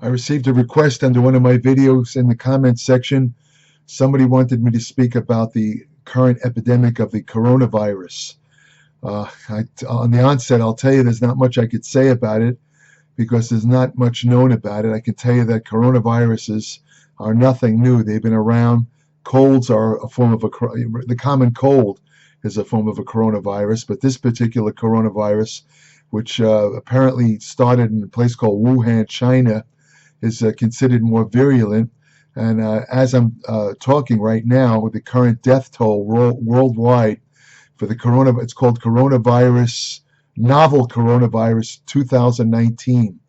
I received a request under one of my videos in the comments section. Somebody wanted me to speak about the current epidemic of the coronavirus. On the onset, I'll tell you there's not much I could say about it because there's not much known about it. I can tell you that coronaviruses are nothing new. They've been around. Colds are a form of the common cold is a form of a coronavirus, but this particular coronavirus, which apparently started in a place called Wuhan, China, is considered more virulent. And as I'm talking right now, with the current death toll worldwide for the it's called novel coronavirus 2019.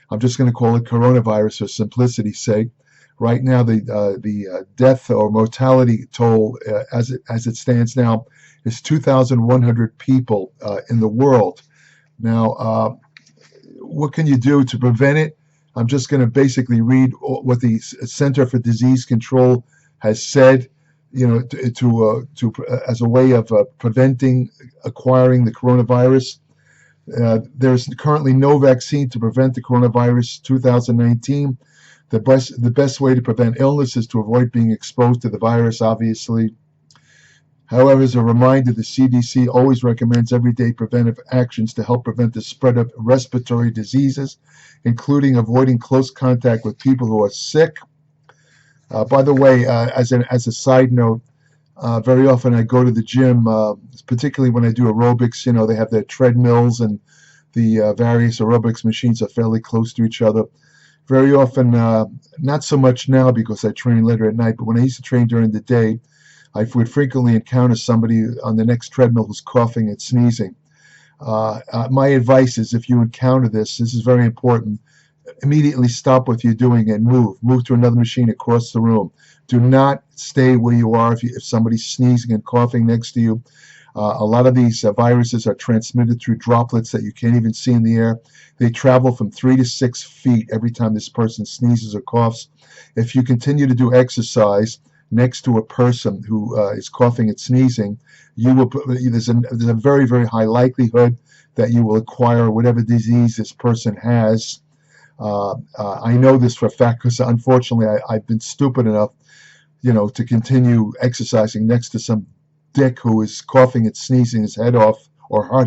I'm just going to call it coronavirus for simplicity's sake. Right now, the death or mortality toll, as it stands now, is 2,100 people in the world. Now, what can you do to prevent it? I'm just going to basically read what the Center for Disease Control has said, as a way of preventing acquiring the coronavirus. There's currently no vaccine to prevent the coronavirus 2019. The best way to prevent illness is to avoid being exposed to the virus, obviously. However, as a reminder, the CDC always recommends everyday preventive actions to help prevent the spread of respiratory diseases, including avoiding close contact with people who are sick. By the way, as a side note, very often I go to the gym, particularly when I do aerobics. They have their treadmills and the various aerobics machines are fairly close to each other. Very often, not so much now because I train later at night, but when I used to train during the day, I would frequently encounter somebody on the next treadmill who's coughing and sneezing. My advice is, if you encounter this is very important, immediately stop what you're doing and move to another machine across the room. Do not stay where you are if somebody's sneezing and coughing next to you. A lot of these viruses are transmitted through droplets that you can't even see in the air. They travel from 3 to 6 feet every time this person sneezes or coughs. If you continue to do exercise next to a person who is coughing and sneezing, there's a very, very high likelihood that you will acquire whatever disease this person has. I know this for a fact because unfortunately I've been stupid enough, to continue exercising next to some dick who is coughing and sneezing his head off or her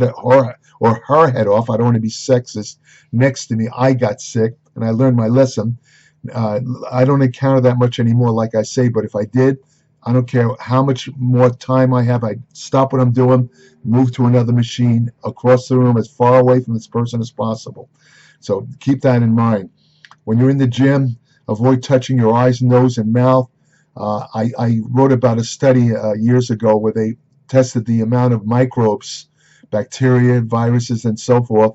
head off. I don't want to be sexist. Next to me, I got sick and I learned my lesson. I don't encounter that much anymore, like I say, but if I did, I don't care how much more time I have, I stop what I'm doing, move to another machine across the room as far away from this person as possible. So keep that in mind. When you're in the gym, avoid touching your eyes, nose, and mouth. I wrote about a study years ago where they tested the amount of microbes, bacteria, viruses, and so forth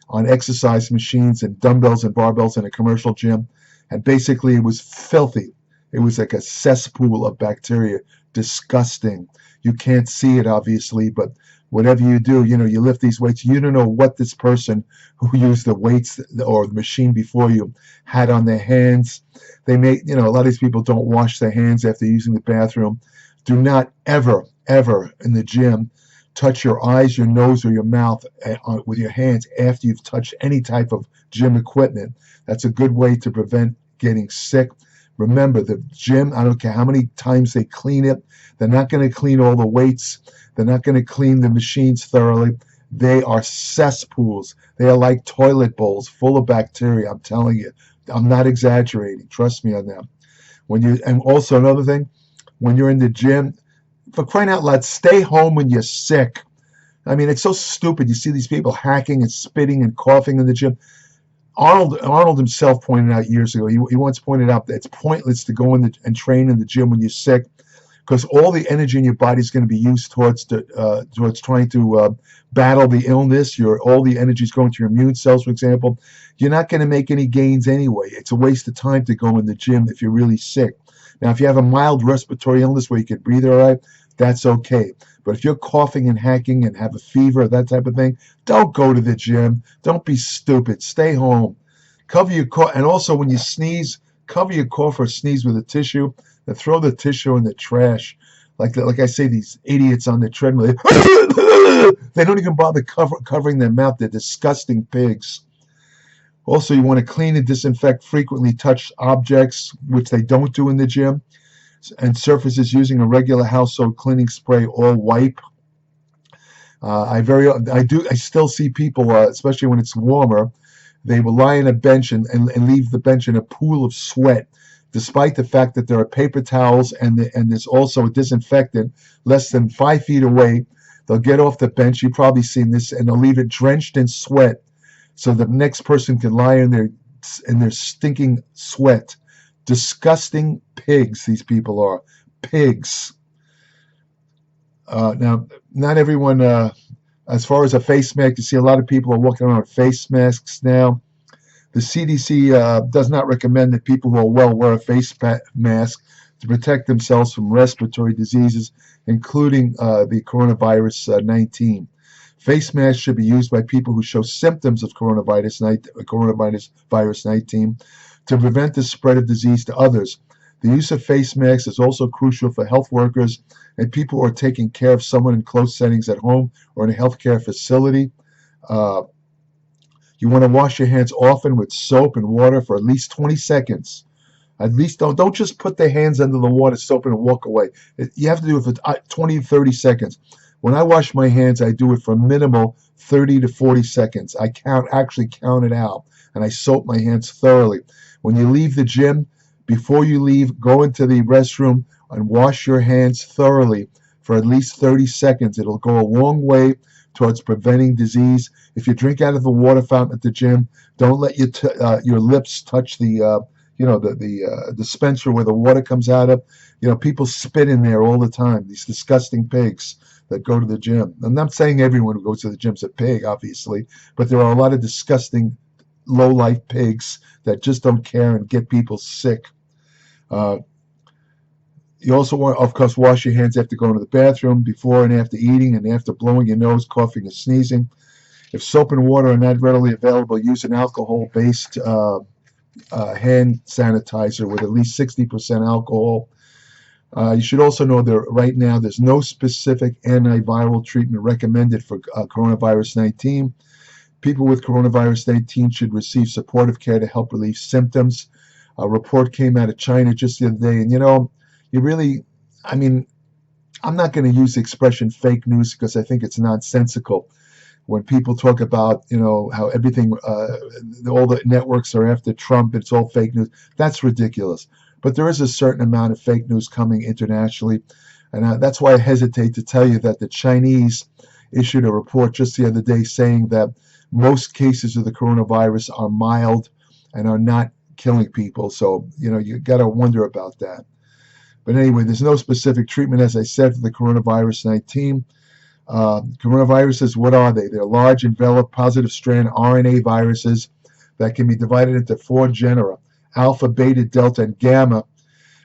on exercise machines and dumbbells and barbells in a commercial gym. And basically it was filthy. It was like a cesspool of bacteria. Disgusting. You can't see it, obviously, but whatever you do, you lift these weights. You don't know what this person who used the weights or the machine before you had on their hands. They may, a lot of these people don't wash their hands after using the bathroom. Do not ever, ever in the gym touch your eyes, your nose, or your mouth with your hands after you've touched any type of gym equipment. That's a good way to prevent getting sick. Remember, the gym, I don't care how many times they clean it, they're not going to clean all the weights. They're not going to clean the machines thoroughly. They are cesspools. They are like toilet bowls full of bacteria. I'm telling you. I'm not exaggerating. Trust me on that. And also another thing, when you're in the gym, for crying out loud, stay home when you're sick. I mean, it's so stupid. You see these people hacking and spitting and coughing in the gym. Arnold himself pointed out years ago, he once pointed out that it's pointless to go in and train in the gym when you're sick, because all the energy in your body is going to be used towards trying to battle the illness. All the energy is going to your immune cells, for example. You're not going to make any gains anyway. It's a waste of time to go in the gym if you're really sick. Now, if you have a mild respiratory illness where you can breathe all right, that's okay. But if you're coughing and hacking and have a fever, that type of thing, don't go to the gym. Don't be stupid. Stay home. Cover your cough. And also, when you sneeze, cover your cough or sneeze with a tissue. Then throw the tissue in the trash. Like I say, these idiots on the treadmill, they don't even bother covering their mouth. They're disgusting pigs. Also, you want to clean and disinfect frequently touched objects, which they don't do in the gym, and surfaces using a regular household cleaning spray or wipe. I still see people, especially when it's warmer, they will lie on a bench and leave the bench in a pool of sweat, despite the fact that there are paper towels and there's also a disinfectant less than 5 feet away. They'll get off the bench. You've probably seen this, and they'll leave it drenched in sweat, so the next person can lie in their stinking sweat. Disgusting pigs. These people are pigs. Now, not everyone. As far as a face mask, you see a lot of people are walking around with face masks now. The CDC does not recommend that people who are well wear a face mask to protect themselves from respiratory diseases, including the coronavirus 19. Face masks should be used by people who show symptoms of coronavirus 19 to prevent the spread of disease to others. The use of face masks is also crucial for health workers and people who are taking care of someone in close settings at home or in a healthcare facility. You want to wash your hands often with soap and water for at least 20 seconds. At least don't just put the hands under the water, soap, and walk away. You have to do it for 20 to 30 seconds. When I wash my hands, I do it for minimal 30 to 40 seconds. I actually count it out, and I soap my hands thoroughly. When you leave the gym, before you leave, go into the restroom and wash your hands thoroughly for at least 30 seconds. It'll go a long way towards preventing disease. If you drink out of the water fountain at the gym, don't let your lips touch the dispenser where the water comes out of. People spit in there all the time. These disgusting pigs that go to the gym. I'm not saying everyone who goes to the gym is a pig, obviously, but there are a lot of disgusting low-life pigs that just don't care and get people sick. You also want, of course, wash your hands after going to the bathroom, before and after eating, and after blowing your nose, coughing, and sneezing. If soap and water are not readily available, use an alcohol-based hand sanitizer with at least 60% alcohol. You should also know that right now there's no specific antiviral treatment recommended for coronavirus 19. People with coronavirus 19 should receive supportive care to help relieve symptoms. A report came out of China just the other day, and I'm not going to use the expression fake news because I think it's nonsensical. When people talk about, how everything, all the networks are after Trump, it's all fake news. That's ridiculous. But there is a certain amount of fake news coming internationally, and that's why I hesitate to tell you that the Chinese issued a report just the other day saying that most cases of the coronavirus are mild and are not killing people. So, you got to wonder about that. But anyway, there's no specific treatment, as I said, for the coronavirus 19. Coronaviruses, what are they? They're large, enveloped, positive strand RNA viruses that can be divided into 4 genera: alpha, beta, delta, and gamma,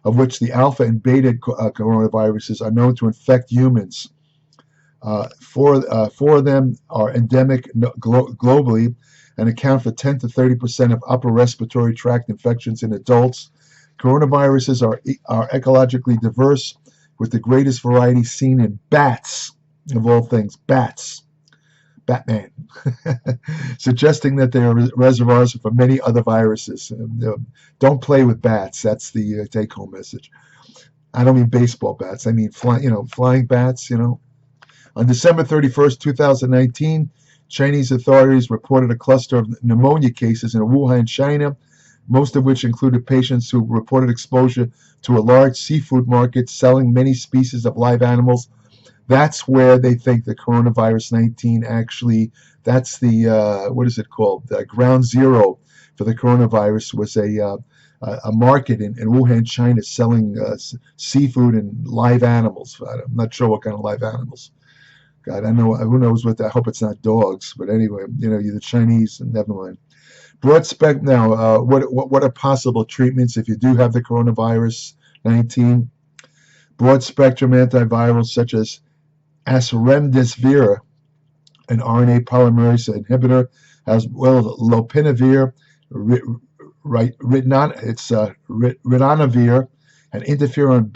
of which the alpha and beta coronaviruses are known to infect humans. Four of them are endemic globally and account for 10 to 30% of upper respiratory tract infections in adults. Coronaviruses are ecologically diverse, with the greatest variety seen in bats, of all things, bats. Batman, suggesting that they are reservoirs for many other viruses. Don't play with bats. That's the take-home message. I don't mean baseball bats. I mean flying bats. On December 31st, 2019, Chinese authorities reported a cluster of pneumonia cases in Wuhan, China, most of which included patients who reported exposure to a large seafood market selling many species of live animals. That's where they think the coronavirus 19 actually, that's the, what is it called? Ground zero for the coronavirus was a market in Wuhan, China, selling seafood and live animals. I'm not sure what kind of live animals. God, I know, who knows what I hope it's not dogs, but anyway, you're the Chinese, and never mind. Broad spec now, what are possible treatments if you do have the coronavirus 19? Broad spectrum antivirals such as remdesivir, an RNA polymerase inhibitor, as well as lopinavir, ritonavir, and interferon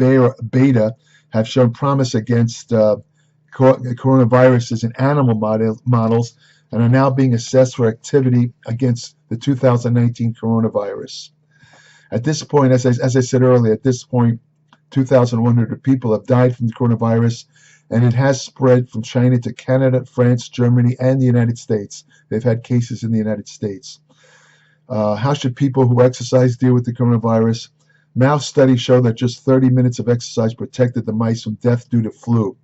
beta have shown promise against coronaviruses in animal models and are now being assessed for activity against the 2019 coronavirus. At this point, as I said earlier, at this point, 2,100 people have died from the coronavirus, and it has spread from China to Canada, France, Germany, and the United States. They've had cases in the United States. How should people who exercise deal with the coronavirus? Mouse studies show that just 30 minutes of exercise protected the mice from death due to flu,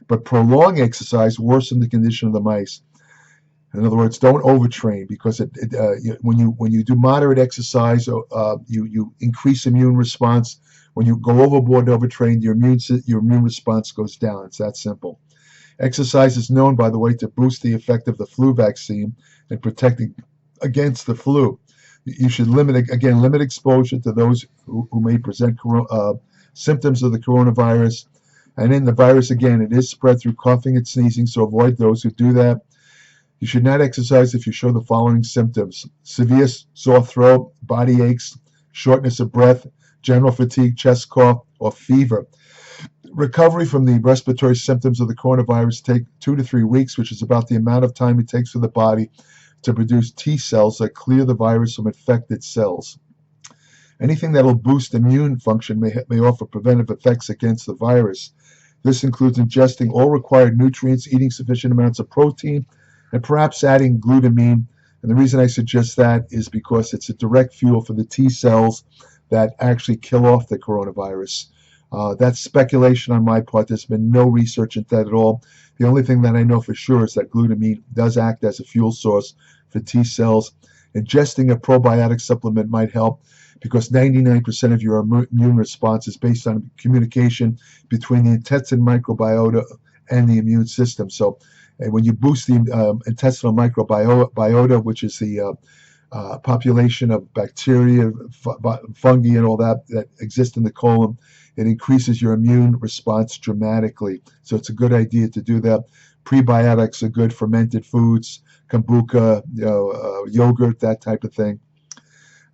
but prolonged exercise worsened the condition of the mice. In other words, don't overtrain, because when you do moderate exercise, you increase immune response. When you go overboard and overtrain, your immune response goes down. It's that simple. Exercise is known, by the way, to boost the effect of the flu vaccine and protecting against the flu. You should limit exposure to those who may present symptoms of the coronavirus. And in the virus, again, it is spread through coughing and sneezing, so avoid those who do that. You should not exercise if you show the following symptoms: severe sore throat, body aches, shortness of breath, general fatigue, chest cough, or fever. Recovery from the respiratory symptoms of the coronavirus take 2 to 3 weeks, which is about the amount of time it takes for the body to produce T cells that clear the virus from infected cells. Anything that will boost immune function may offer preventive effects against the virus. This includes ingesting all required nutrients, eating sufficient amounts of protein, and perhaps adding glutamine. And the reason I suggest that is because it's a direct fuel for the T cells that actually kill off the coronavirus. That's speculation on my part. There's been no research into that at all. The only thing that I know for sure is that glutamine does act as a fuel source for T cells. Ingesting a probiotic supplement might help, because 99% of your immune response is based on communication between the intestinal microbiota and the immune system. So when you boost the intestinal microbiota, which is the population of bacteria, fungi, and all that exist in the colon, it increases your immune response dramatically. So it's a good idea to do that. Prebiotics are good, fermented foods, kombucha, yogurt, that type of thing.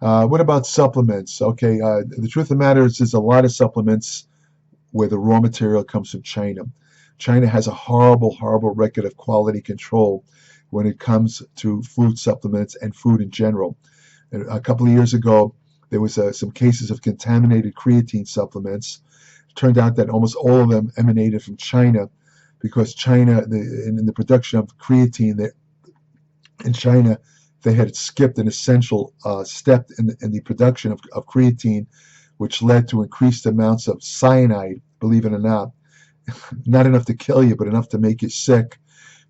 What about supplements? Okay, the truth of the matter is there's a lot of supplements where the raw material comes from China. China has a horrible, horrible record of quality control when it comes to food supplements and food in general. A couple of years ago, there was some cases of contaminated creatine supplements. It turned out that almost all of them emanated from China, because China, in the production of creatine, in China, they had skipped an essential step in the production of creatine, which led to increased amounts of cyanide, believe it or not. Not enough to kill you, but enough to make you sick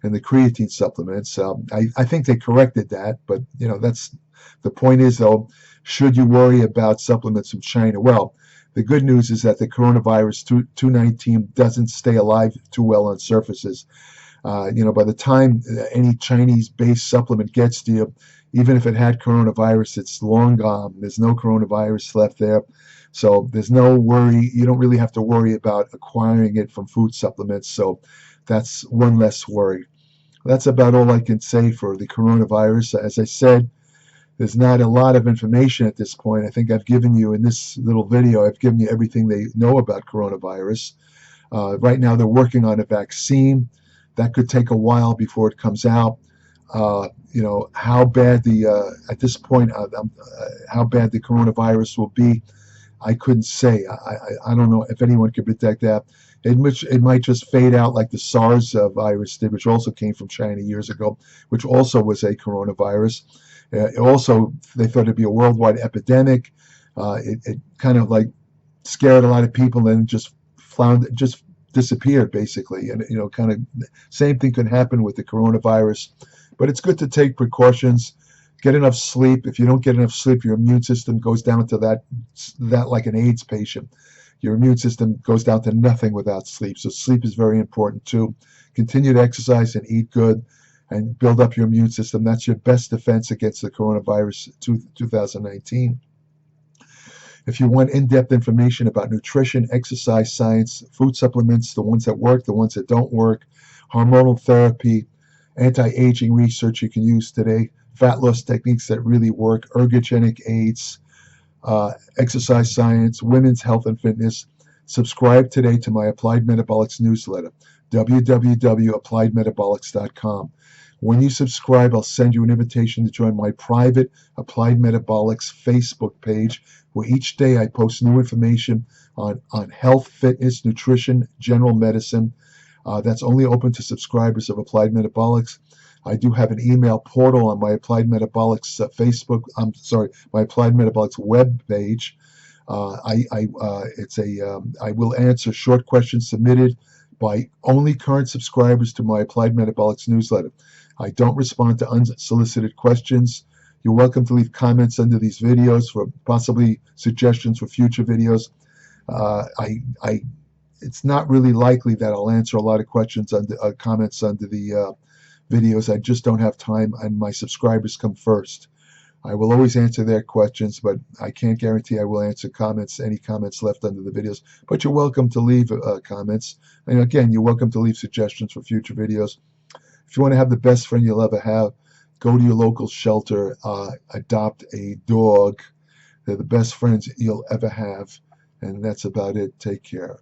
in the creatine supplements. I think they corrected that, but that's the point. Is though, should you worry about supplements from China? Well, the good news is that the coronavirus 2019 doesn't stay alive too well on surfaces. By the time any Chinese-based supplement gets to you, even if it had coronavirus, it's long gone. There's no coronavirus left there. So there's no worry. You don't really have to worry about acquiring it from food supplements. So that's one less worry. That's about all I can say for the coronavirus. As I said, there's not a lot of information at this point. I think I've given you, in this little video, I've given you everything they know about coronavirus. Right now they're working on a vaccine. That could take a while before it comes out. How bad at this point, how bad the coronavirus will be, I couldn't say. I don't know if anyone could predict that. It might just fade out like the SARS virus did, which also came from China years ago, which also was a coronavirus. They thought it'd be a worldwide epidemic. It kind of like scared a lot of people, and just disappeared basically. And kind of same thing could happen with the coronavirus. But it's good to take precautions. Get enough sleep. If you don't get enough sleep, your immune system goes down to that like an AIDS patient. Your immune system goes down to nothing without sleep. So sleep is very important too. Continue to exercise and eat good and build up your immune system. That's your best defense against the coronavirus 2019. If you want in-depth information about nutrition, exercise science, food supplements, the ones that work, the ones that don't work, hormonal therapy, anti-aging research you can use today, fat loss techniques that really work, ergogenic aids, exercise science, women's health and fitness, subscribe today to my Applied Metabolics newsletter, www.appliedmetabolics.com. When you subscribe, I'll send you an invitation to join my private Applied Metabolics Facebook page, where each day I post new information on health, fitness, nutrition, general medicine. That's only open to subscribers of Applied Metabolics. I do have an email portal on my Applied Metabolics my Applied Metabolics web page. I will answer short questions submitted by only current subscribers to my Applied Metabolics newsletter. I don't respond to unsolicited questions. You're welcome to leave comments under these videos for possibly suggestions for future videos. It's not really likely that I'll answer a lot of questions under comments under the videos. I just don't have time, and my subscribers come first. I will always answer their questions, but I can't guarantee I will answer any comments left under the videos. But you're welcome to leave comments. And again, you're welcome to leave suggestions for future videos. If you want to have the best friend you'll ever have, go to your local shelter, adopt a dog. They're the best friends you'll ever have. And that's about it. Take care.